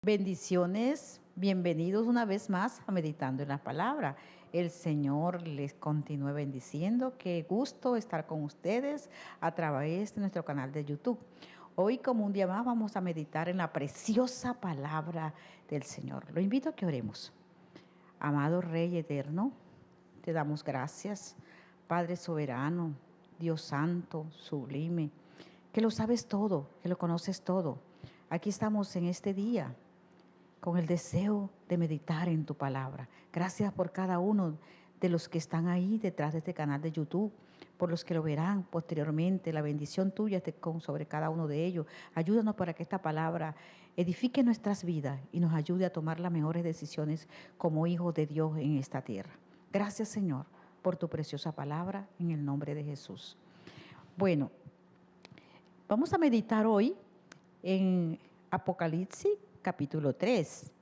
Bendiciones, bienvenidos una vez más a Meditando en la Palabra. El Señor les continúe bendiciendo. Qué gusto estar con ustedes a través de nuestro canal de YouTube. Hoy, como un día más, vamos a meditar en la preciosa palabra del Señor. Lo invito a que oremos. Amado Rey eterno, te damos gracias, Padre soberano, Dios santo, sublime, que lo sabes todo, que lo conoces todo. Aquí estamos en este día con el deseo de meditar en tu palabra. Gracias por cada uno de los que están ahí detrás de este canal de YouTube, por los que lo verán posteriormente. La bendición tuya esté sobre cada uno de ellos. Ayúdanos para que esta palabra edifique nuestras vidas y nos ayude a tomar las mejores decisiones como hijos de Dios en esta tierra. Gracias, Señor, por tu preciosa palabra, en el nombre de Jesús. Bueno, vamos a meditar hoy en Apocalipsis capítulo 3,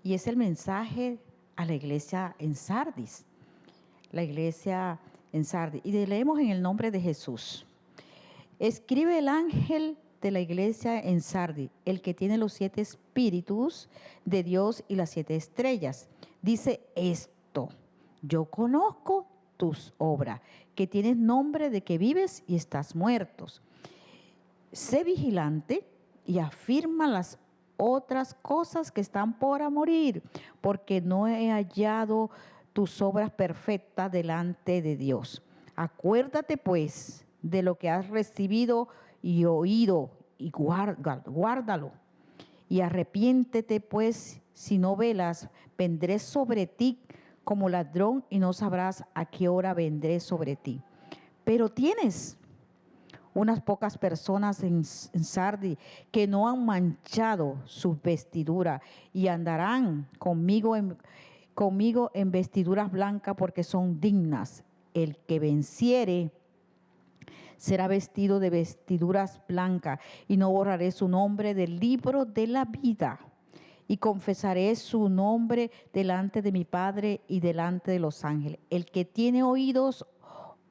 y es el mensaje a la iglesia en Sardis. La iglesia en Sardis. Y leemos en el nombre de Jesús. Escribe el ángel de la iglesia en Sardis, el que tiene los 7 espíritus de Dios y las 7 estrellas. Dice esto: yo conozco tus obras, que tienes nombre de que vives y estás muertos. Sé vigilante y afirma las otras cosas que están por morir, porque no he hallado tus obras perfectas delante de Dios. Acuérdate pues de lo que has recibido y oído, y guárdalo. Y arrepiéntete pues, si no velas, vendré sobre ti como ladrón y no sabrás a qué hora vendré sobre ti. Pero tienes unas pocas personas en Sardis que no han manchado sus vestiduras y andarán conmigo en vestiduras blancas, porque son dignas. El que venciere será vestido de vestiduras blancas, y no borraré su nombre del libro de la vida, y confesaré su nombre delante de mi Padre y delante de los ángeles. El que tiene oídos,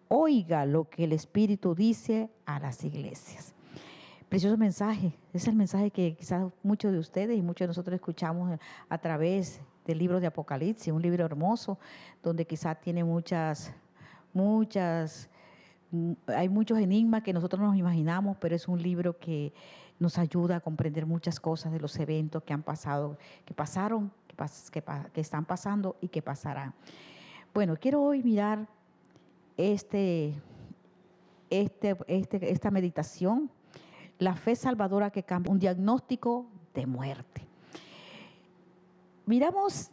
oiga lo que el Espíritu dice a las iglesias. Precioso mensaje. Es el mensaje que quizás muchos de ustedes y muchos de nosotros escuchamos a través del libro de Apocalipsis, un libro hermoso donde quizás tiene hay muchos enigmas que nosotros no nos imaginamos, pero es un libro que nos ayuda a comprender muchas cosas de los eventos que han pasado, que pasaron, que están pasando y que pasarán. Bueno, quiero hoy mirar esta meditación, la fe salvadora que cambia, un diagnóstico de muerte. Miramos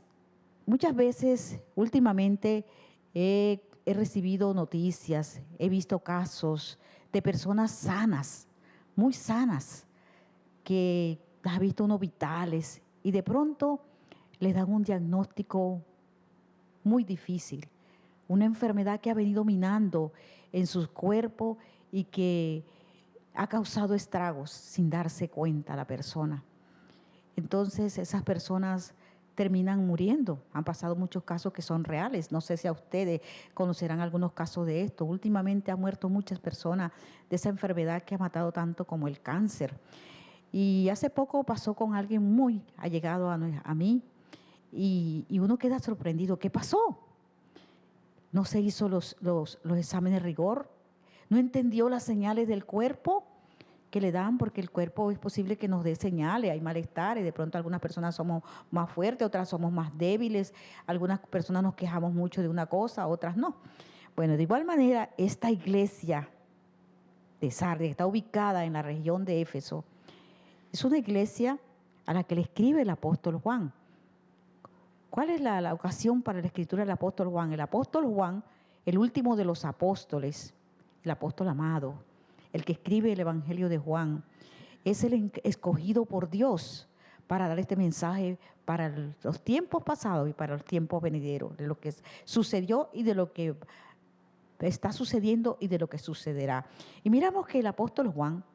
muchas veces, últimamente he recibido noticias, he visto casos de personas sanas, muy sanas, que las ha visto uno vitales, y de pronto les dan un diagnóstico muy difícil. Una enfermedad que ha venido minando en su cuerpo y que ha causado estragos sin darse cuenta la persona. Entonces esas personas terminan muriendo. Han pasado muchos casos que son reales. No sé si a ustedes conocerán algunos casos de esto. Últimamente han muerto muchas personas de esa enfermedad que ha matado tanto como el cáncer. Y hace poco pasó con alguien muy allegado a mí, y uno queda sorprendido. ¿Qué pasó? No se hizo los exámenes de rigor, no entendió las señales del cuerpo que le dan, porque el cuerpo es posible que nos dé señales, hay malestares, de pronto algunas personas somos más fuertes, otras somos más débiles, algunas personas nos quejamos mucho de una cosa, otras no. Bueno, de igual manera, esta iglesia de Sardis, que está ubicada en la región de Éfeso, es una iglesia a la que le escribe el apóstol Juan. ¿Cuál es la ocasión para la escritura del apóstol Juan? El apóstol Juan, el último de los apóstoles, el apóstol amado, el que escribe el Evangelio de Juan, es el escogido por Dios para dar este mensaje para los tiempos pasados y para los tiempos venideros, de lo que sucedió y de lo que está sucediendo y de lo que sucederá. Y miramos que el apóstol Juan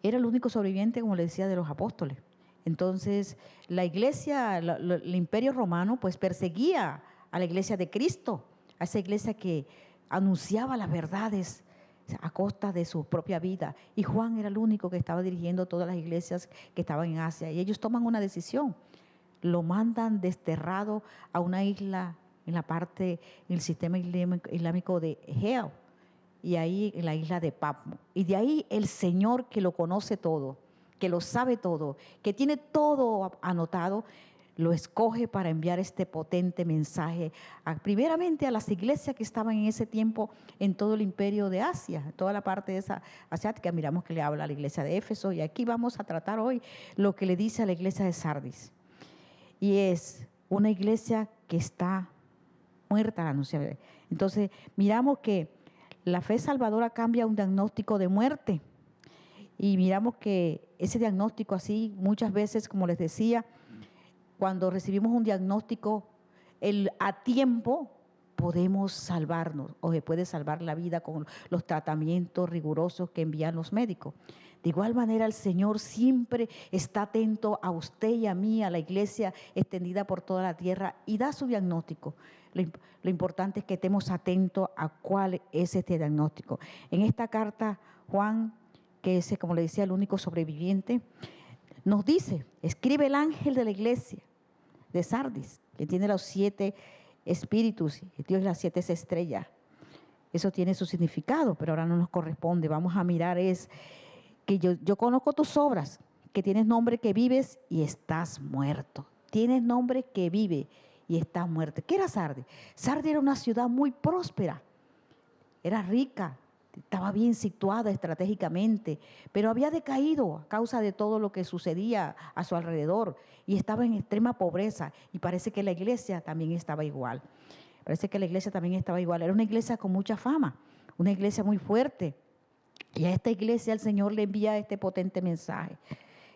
era el único sobreviviente, como le decía, de los apóstoles. Entonces, la iglesia, el imperio romano, pues perseguía a la iglesia de Cristo, a esa iglesia que anunciaba las verdades, a costa de su propia vida. Y Juan era el único que estaba dirigiendo todas las iglesias que estaban en Asia. Y ellos toman una decisión. Lo mandan desterrado a una isla en la parte, en el sistema islámico de Egeo, y ahí en la isla de Patmos. Y de ahí el Señor, que lo conoce todo, que lo sabe todo, que tiene todo anotado, lo escoge para enviar este potente mensaje primeramente a las iglesias que estaban en ese tiempo en todo el imperio de Asia, toda la parte de esa asiática. Miramos que le habla a la iglesia de Éfeso, y aquí vamos a tratar hoy lo que le dice a la iglesia de Sardis. Y es una iglesia que está muerta, anunciada. Entonces miramos que la fe salvadora cambia un diagnóstico de muerte, y miramos que ese diagnóstico así muchas veces, como les decía, cuando recibimos un diagnóstico a tiempo, podemos salvarnos, o se puede salvar la vida con los tratamientos rigurosos que envían los médicos. De igual manera, el Señor siempre está atento a usted y a mí, a la iglesia extendida por toda la tierra, y da su diagnóstico. Lo importante es que estemos atentos a cuál es este diagnóstico. En esta carta, Juan, que es, como le decía, el único sobreviviente, nos dice, escribe el ángel de la iglesia de Sardis, que tiene los 7 espíritus, Dios, las 7 estrellas. Eso tiene su significado, pero ahora no nos corresponde. Vamos a mirar es que yo conozco tus obras, que tienes nombre que vives y estás muerto. Tienes nombre que vive y estás muerto. ¿Qué era Sardis? Sardis era una ciudad muy próspera, era rica, estaba bien situada estratégicamente, pero había decaído a causa de todo lo que sucedía a su alrededor, y estaba en extrema pobreza, y parece que la iglesia también estaba igual. Era una iglesia con mucha fama, una iglesia muy fuerte, y a esta iglesia el Señor le envía este potente mensaje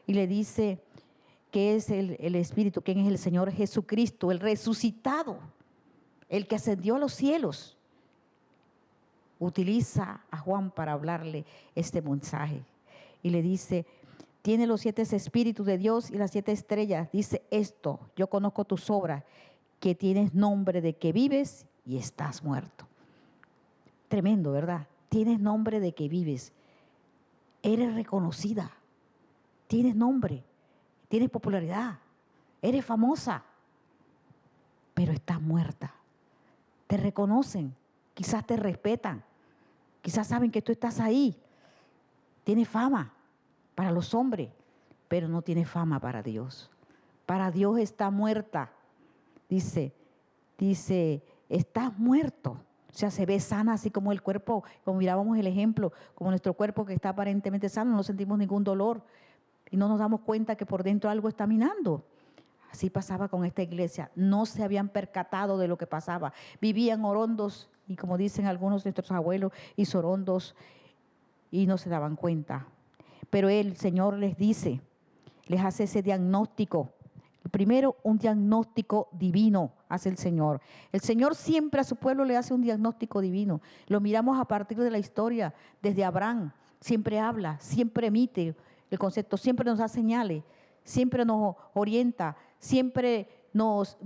y le dice que es el Espíritu, quién es el Señor Jesucristo, el resucitado, el que ascendió a los cielos. Utiliza a Juan para hablarle este mensaje y le dice, tiene los 7 espíritus de Dios y las 7 estrellas. Dice esto, yo conozco tus obras, que tienes nombre de que vives y estás muerto. Tremendo, ¿verdad? Tienes nombre de que vives, eres reconocida, tienes nombre, tienes popularidad, eres famosa, pero estás muerta. Te reconocen, quizás te respetan, quizás saben que tú estás ahí. Tienes fama para los hombres, pero no tiene fama para Dios. Para Dios está muerta. Dice, estás muerto. O sea, se ve sana, así como el cuerpo, como mirábamos el ejemplo, como nuestro cuerpo que está aparentemente sano, no sentimos ningún dolor y no nos damos cuenta que por dentro algo está minando. Así pasaba con esta iglesia, no se habían percatado de lo que pasaba. Vivían orondos, y como dicen algunos de nuestros abuelos, y sorondos, y no se daban cuenta. Pero el Señor les dice, les hace ese diagnóstico. Primero, un diagnóstico divino hace el Señor. El Señor siempre a su pueblo le hace un diagnóstico divino. Lo miramos a partir de la historia, desde Abraham. Siempre habla, siempre emite el concepto, siempre nos da señales, siempre nos orienta, siempre nos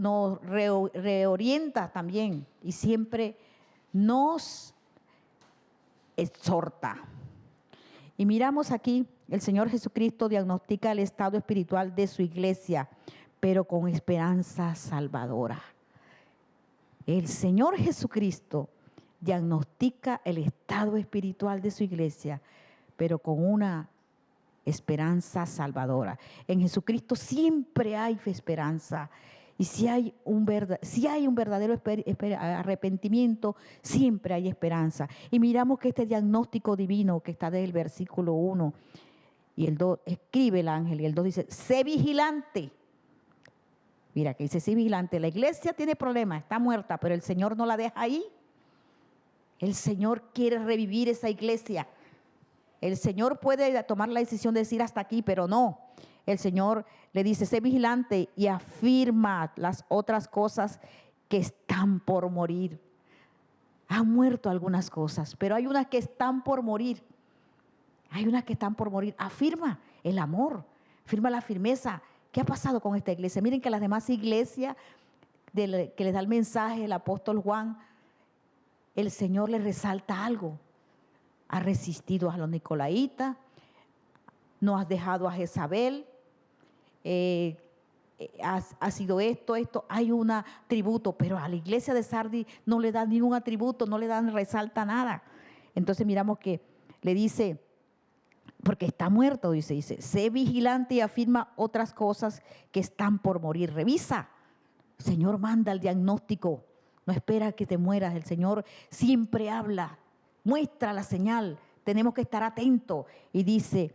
reorienta también, y siempre nos exhorta. Y miramos aquí, el Señor Jesucristo diagnostica el estado espiritual de su iglesia, pero con esperanza salvadora. El Señor Jesucristo diagnostica el estado espiritual de su iglesia, pero con una esperanza salvadora. En Jesucristo siempre hay esperanza. Y si hay un verdadero arrepentimiento, siempre hay esperanza. Y miramos que este diagnóstico divino que está desde el versículo 1 y el 2, escribe el ángel, y el 2 dice, sé vigilante. Mira, que dice, sé vigilante. La iglesia tiene problemas, está muerta, pero el Señor no la deja ahí. El Señor quiere revivir esa iglesia. El Señor puede tomar la decisión de decir hasta aquí, pero no. El Señor le dice, sé vigilante y afirma las otras cosas que están por morir. Han muerto algunas cosas, pero hay unas que están por morir. Hay unas que están por morir. Afirma el amor, afirma la firmeza. ¿Qué ha pasado con esta iglesia? Miren que las demás iglesias que les da el mensaje el apóstol Juan, el Señor les resalta algo. has resistido a los nicolaítas, no has dejado a Jezabel, ha sido esto, hay un atributo, pero a la iglesia de Sardis no le dan ningún atributo, no le dan, resalta nada. Entonces miramos que le dice, porque está muerto, dice, sé vigilante y afirma otras cosas que están por morir. Revisa. El Señor manda el diagnóstico, no espera que te mueras. El Señor siempre habla, muestra la señal. Tenemos que estar atentos. Y dice,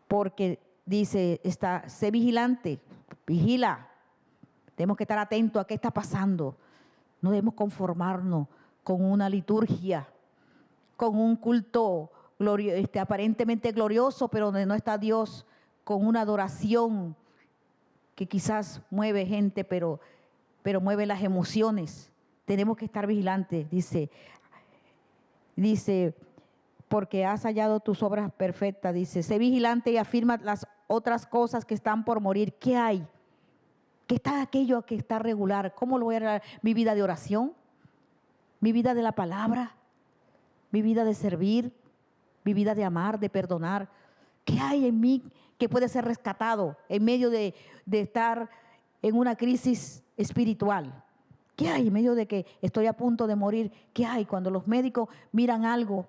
porque dice, sé vigilante, vigila. Tenemos que estar atentos a qué está pasando. No debemos conformarnos con una liturgia, con un culto aparentemente glorioso, pero donde no está Dios, con una adoración que quizás mueve gente, pero mueve las emociones. Tenemos que estar vigilantes, dice, porque has hallado tus obras perfectas, dice, sé vigilante y afirma las otras cosas que están por morir. ¿Qué hay? ¿Qué está aquello que está regular? ¿Cómo lo voy a arreglar? Mi vida de oración, mi vida de la palabra, mi vida de servir, mi vida de amar, de perdonar. ¿Qué hay en mí que puede ser rescatado en medio de estar en una crisis espiritual? ¿Qué hay en medio de que estoy a punto de morir? ¿Qué hay cuando los médicos miran algo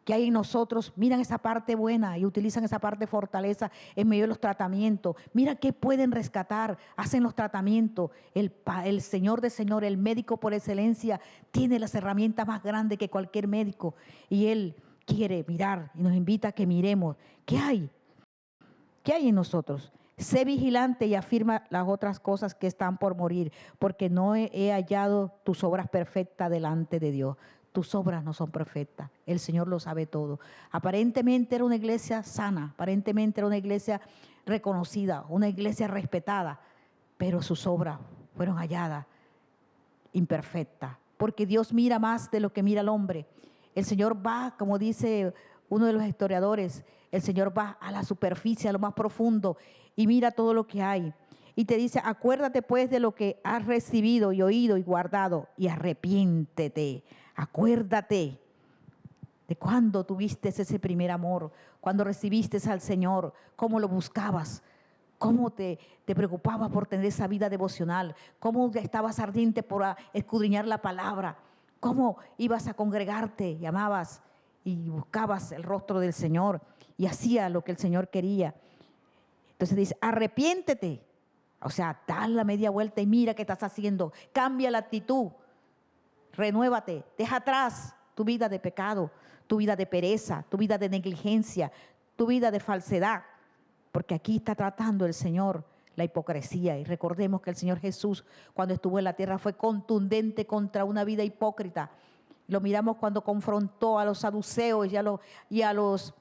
que hay en nosotros, miran esa parte buena y utilizan esa parte de fortaleza en medio de los tratamientos? Mira qué pueden rescatar, hacen los tratamientos. El Señor de Señor, el médico por excelencia, tiene las herramientas más grandes que cualquier médico. Y Él quiere mirar y nos invita a que miremos. ¿Qué hay? ¿Qué hay en nosotros? Sé vigilante y afirma las otras cosas que están por morir, porque no he hallado tus obras perfectas delante de Dios. Tus obras no son perfectas. El Señor lo sabe todo. Aparentemente era una iglesia sana, aparentemente era una iglesia reconocida, una iglesia respetada, pero sus obras fueron halladas imperfectas, porque Dios mira más de lo que mira el hombre. El Señor va, como dice uno de los historiadores, el Señor va a la superficie, a lo más profundo, y mira todo lo que hay. Y te dice, acuérdate pues de lo que has recibido y oído y guardado, y arrepiéntete. Acuérdate de cuando tuviste ese primer amor, cuando recibiste al Señor, cómo lo buscabas, cómo te preocupabas por tener esa vida devocional, cómo estabas ardiente por escudriñar la palabra, cómo ibas a congregarte y amabas y buscabas el rostro del Señor y hacía lo que el Señor quería. Entonces dice, arrepiéntete. O sea, da la media vuelta y mira qué estás haciendo. Cambia la actitud. Renuévate. Deja atrás tu vida de pecado, tu vida de pereza, tu vida de negligencia, tu vida de falsedad. Porque aquí está tratando el Señor la hipocresía. Y recordemos que el Señor Jesús, cuando estuvo en la tierra, fue contundente contra una vida hipócrita. Lo miramos cuando confrontó a los saduceos y a los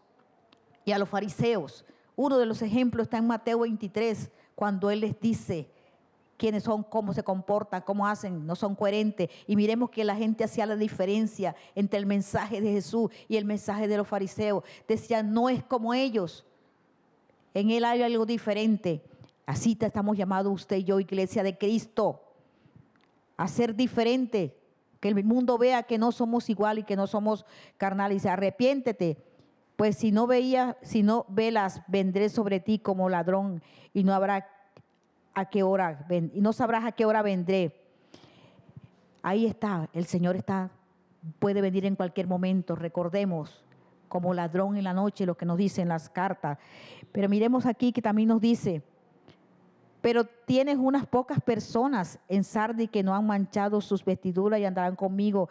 fariseos. Uno de los ejemplos está en Mateo 23, cuando Él les dice quiénes son, cómo se comportan, cómo hacen, no son coherentes. Y miremos que la gente hacía la diferencia entre el mensaje de Jesús y el mensaje de los fariseos. Decían, no es como ellos. En Él hay algo diferente. Así te estamos llamados usted y yo, iglesia de Cristo, a ser diferente. Que el mundo vea que no somos igual y que no somos carnales. Arrepiéntete, pues si no velas, vendré sobre ti como ladrón y no habrá a qué hora y no sabrás a qué hora vendré. Ahí está, el Señor puede venir en cualquier momento. Recordemos, como ladrón en la noche, lo que nos dicen las cartas. Pero miremos aquí que también nos dice, pero tienes unas pocas personas en Sardis que no han manchado sus vestiduras y andarán conmigo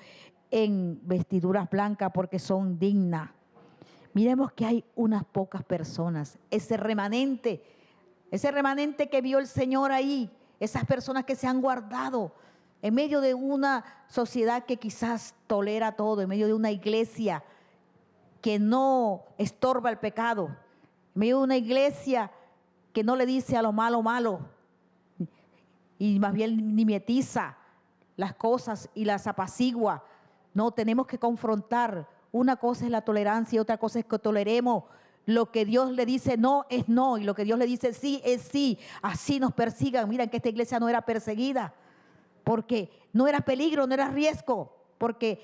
en vestiduras blancas porque son dignas. Miremos que hay unas pocas personas, ese remanente que vio el Señor ahí, esas personas que se han guardado en medio de una sociedad que quizás tolera todo, en medio de una iglesia que no estorba el pecado, en medio de una iglesia que no le dice a lo malo malo y más bien mimetiza las cosas y las apacigua. No, tenemos que confrontar. Una cosa es la tolerancia y otra cosa es que toleremos. Lo que Dios le dice no es no y lo que Dios le dice sí es sí. Así nos persigan. Miren que esta iglesia no era perseguida porque no era peligro, no era riesgo, porque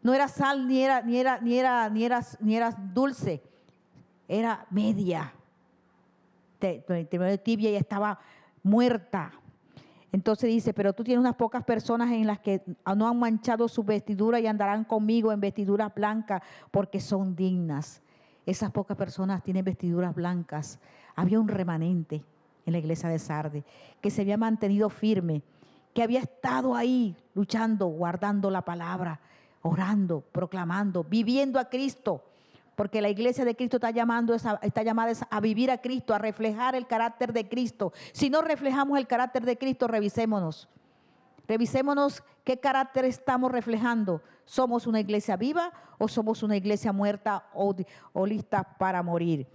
No era sal ni era dulce, era media. Tibia y estaba muerta. Entonces dice, pero tú tienes unas pocas personas en las que no han manchado su vestidura y andarán conmigo en vestiduras blancas porque son dignas. Esas pocas personas tienen vestiduras blancas. Había un remanente en la iglesia de Sardes que se había mantenido firme, que había estado ahí luchando, guardando la palabra, orando, proclamando, viviendo a Cristo. Porque la iglesia de Cristo está llamada a vivir a Cristo, a reflejar el carácter de Cristo. Si no reflejamos el carácter de Cristo, revisémonos. Revisémonos qué carácter estamos reflejando. ¿Somos una iglesia viva o somos una iglesia muerta o lista para morir?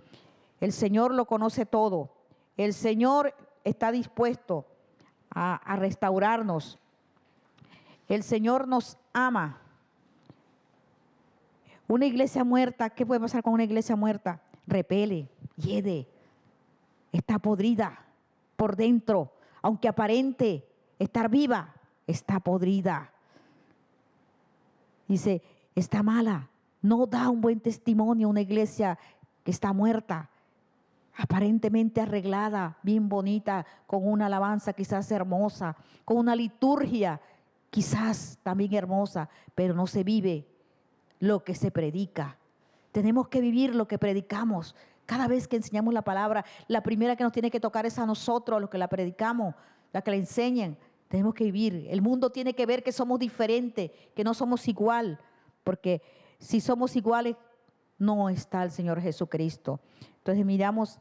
El Señor lo conoce todo. El Señor está dispuesto a restaurarnos. El Señor nos ama. Una iglesia muerta, ¿qué puede pasar con una iglesia muerta? Repele, hiede, está podrida por dentro. Aunque aparente estar viva, está podrida. Dice, está mala, no da un buen testimonio una iglesia que está muerta, aparentemente arreglada, bien bonita, con una alabanza quizás hermosa, con una liturgia quizás también hermosa, pero no se vive lo que se predica. Tenemos que vivir lo que predicamos. Cada vez que enseñamos la palabra, la primera que nos tiene que tocar es a nosotros, a los que la predicamos, la que la enseñan. Tenemos que vivir. El mundo tiene que ver que somos diferentes, que no somos igual, porque si somos iguales, no está el Señor Jesucristo. Entonces miramos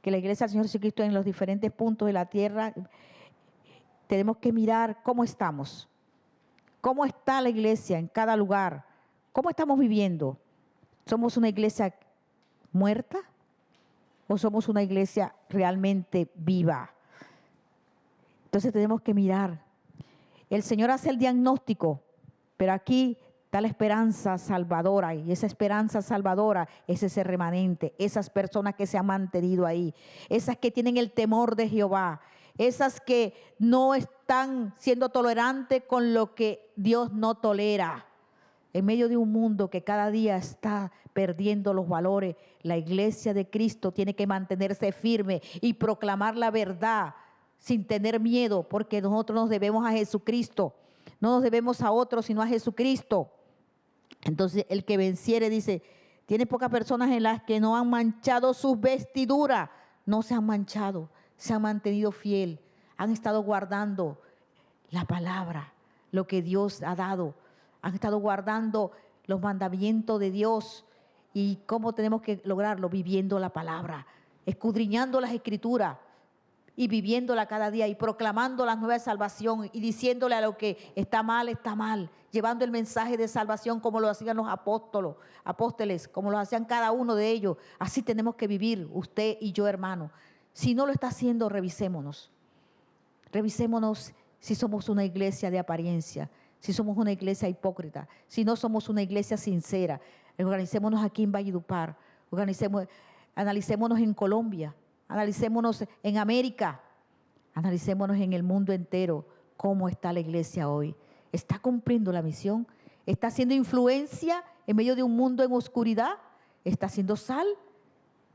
que la iglesia del Señor Jesucristo en los diferentes puntos de la tierra, tenemos que mirar cómo estamos, cómo está la iglesia en cada lugar. ¿Cómo estamos viviendo? ¿Somos una iglesia muerta o somos una iglesia realmente viva? Entonces tenemos que mirar. El Señor hace el diagnóstico, pero aquí está la esperanza salvadora, y esa esperanza salvadora es ese remanente, esas personas que se han mantenido ahí, esas que tienen el temor de Jehová, esas que no están siendo tolerantes con lo que Dios no tolera. En medio de un mundo que cada día está perdiendo los valores, la iglesia de Cristo tiene que mantenerse firme y proclamar la verdad sin tener miedo, porque nosotros nos debemos a Jesucristo. No nos debemos a otros, sino a Jesucristo. Entonces, el que venciere, dice, tiene pocas personas en las que no han manchado sus vestiduras. No se han manchado, se han mantenido fiel, han estado guardando la palabra, lo que Dios ha dado. Han estado guardando los mandamientos de Dios. ¿Y cómo tenemos que lograrlo? Viviendo la palabra, escudriñando las escrituras y viviéndola cada día y proclamando la nueva salvación y diciéndole a lo que está mal, llevando el mensaje de salvación como lo hacían los apóstoles, como lo hacían cada uno de ellos. Así tenemos que vivir usted y yo, hermano. Si no lo está haciendo, revisémonos. Revisémonos si somos una iglesia de apariencia, si somos una iglesia hipócrita, si no somos una iglesia sincera. Organicémonos aquí en Valledupar, analicémonos en Colombia, analicémonos en América, analicémonos en el mundo entero. ¿Cómo está la iglesia hoy? ¿Está cumpliendo la misión? ¿Está haciendo influencia en medio de un mundo en oscuridad? ¿Está haciendo sal?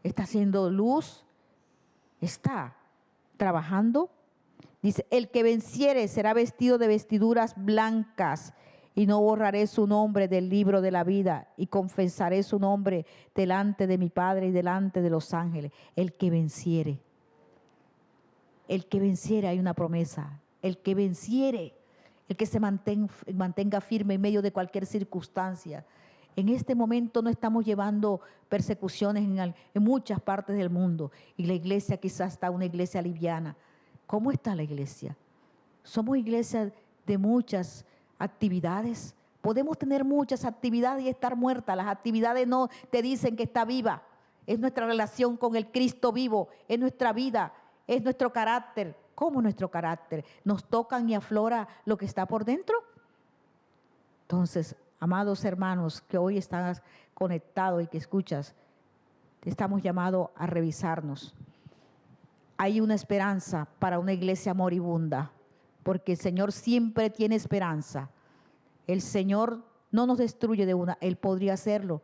¿Está haciendo luz? ¿Está trabajando? Dice, el que venciere será vestido de vestiduras blancas y no borraré su nombre del libro de la vida y confesaré su nombre delante de mi Padre y delante de los ángeles. El que venciere. El que venciere, hay una promesa. El que venciere, el que se mantenga firme en medio de cualquier circunstancia. En este momento no estamos llevando persecuciones en muchas partes del mundo y la iglesia quizás está una iglesia liviana. ¿Cómo está la iglesia? Somos iglesia de muchas actividades. Podemos tener muchas actividades y estar muertas. Las actividades no te dicen que está viva. Es nuestra relación con el Cristo vivo, es nuestra vida, es nuestro carácter. ¿Cómo nuestro carácter? ¿Nos tocan y aflora lo que está por dentro? Entonces, amados hermanos que hoy estás conectados y que escuchas, estamos llamados a revisarnos. Hay una esperanza para una iglesia moribunda, porque el Señor siempre tiene esperanza. El Señor no nos destruye de una, Él podría hacerlo.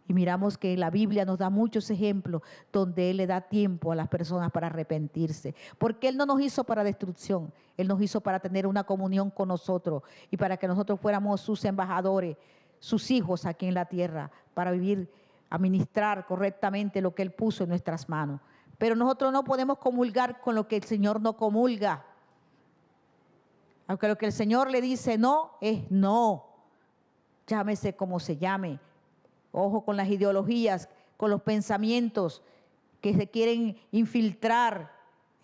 Y miramos que la Biblia nos da muchos ejemplos donde Él le da tiempo a las personas para arrepentirse. Porque Él no nos hizo para destrucción, Él nos hizo para tener una comunión con nosotros y para que nosotros fuéramos sus embajadores, sus hijos aquí en la tierra, para vivir, administrar correctamente lo que Él puso en nuestras manos. Pero nosotros no podemos comulgar con lo que el Señor no comulga. Aunque lo que el Señor le dice no, es no. Llámese como se llame. Ojo con las ideologías, con los pensamientos que se quieren infiltrar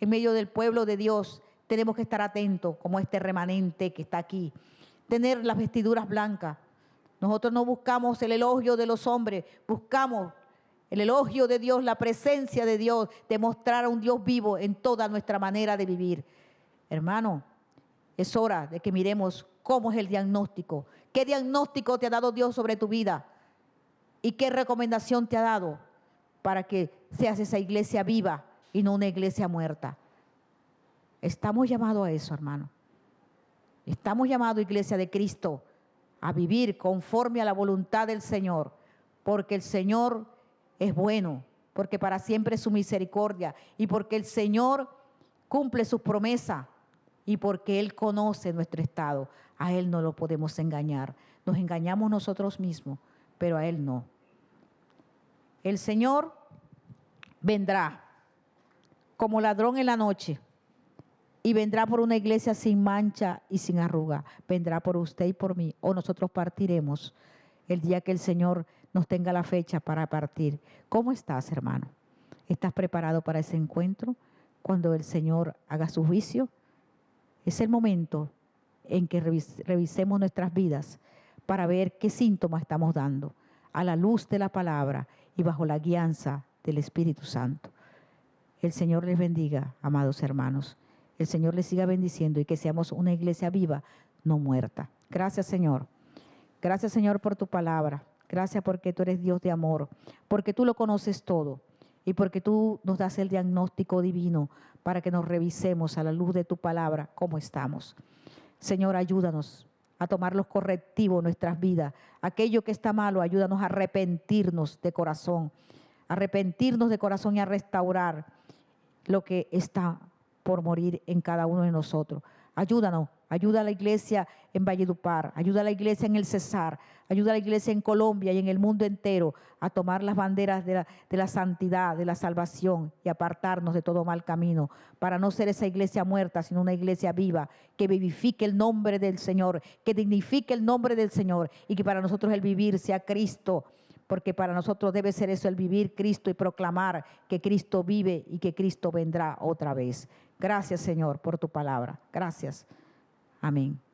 en medio del pueblo de Dios. Tenemos que estar atentos, como este remanente que está aquí. Tener las vestiduras blancas. Nosotros no buscamos el elogio de los hombres, buscamos el elogio de Dios, la presencia de Dios, demostrar a un Dios vivo en toda nuestra manera de vivir. Hermano, es hora de que miremos cómo es el diagnóstico. ¿Qué diagnóstico te ha dado Dios sobre tu vida? ¿Y qué recomendación te ha dado para que seas esa iglesia viva y no una iglesia muerta? Estamos llamados a eso, hermano. Estamos llamados, iglesia de Cristo, a vivir conforme a la voluntad del Señor, porque el Señor es bueno, porque para siempre es su misericordia y porque el Señor cumple sus promesas y porque Él conoce nuestro estado. A Él no lo podemos engañar. Nos engañamos nosotros mismos, pero a Él no. El Señor vendrá como ladrón en la noche y vendrá por una iglesia sin mancha y sin arruga. Vendrá por usted y por mí, o nosotros partiremos el día que el Señor nos tenga la fecha para partir. ¿Cómo estás, hermano? ¿Estás preparado para ese encuentro? Cuando el Señor haga su juicio, es el momento en que revisemos nuestras vidas para ver qué síntomas estamos dando a la luz de la palabra y bajo la guianza del Espíritu Santo. El Señor les bendiga, amados hermanos. El Señor les siga bendiciendo y que seamos una iglesia viva, no muerta. Gracias, Señor. Gracias, Señor, por tu palabra. Gracias porque tú eres Dios de amor, porque tú lo conoces todo y porque tú nos das el diagnóstico divino para que nos revisemos a la luz de tu palabra cómo estamos. Señor, ayúdanos a tomar los correctivos en nuestras vidas. Aquello que está malo, ayúdanos a arrepentirnos de corazón y a restaurar lo que está por morir en cada uno de nosotros. Ayúdanos, ayuda a la iglesia en Valledupar, ayuda a la iglesia en el Cesar, ayuda a la iglesia en Colombia y en el mundo entero a tomar las banderas de la santidad, de la salvación y apartarnos de todo mal camino para no ser esa iglesia muerta, sino una iglesia viva que vivifique el nombre del Señor, que dignifique el nombre del Señor y que para nosotros el vivir sea Cristo, porque para nosotros debe ser eso, el vivir Cristo y proclamar que Cristo vive y que Cristo vendrá otra vez. Gracias, Señor, por tu palabra. Gracias. Amén.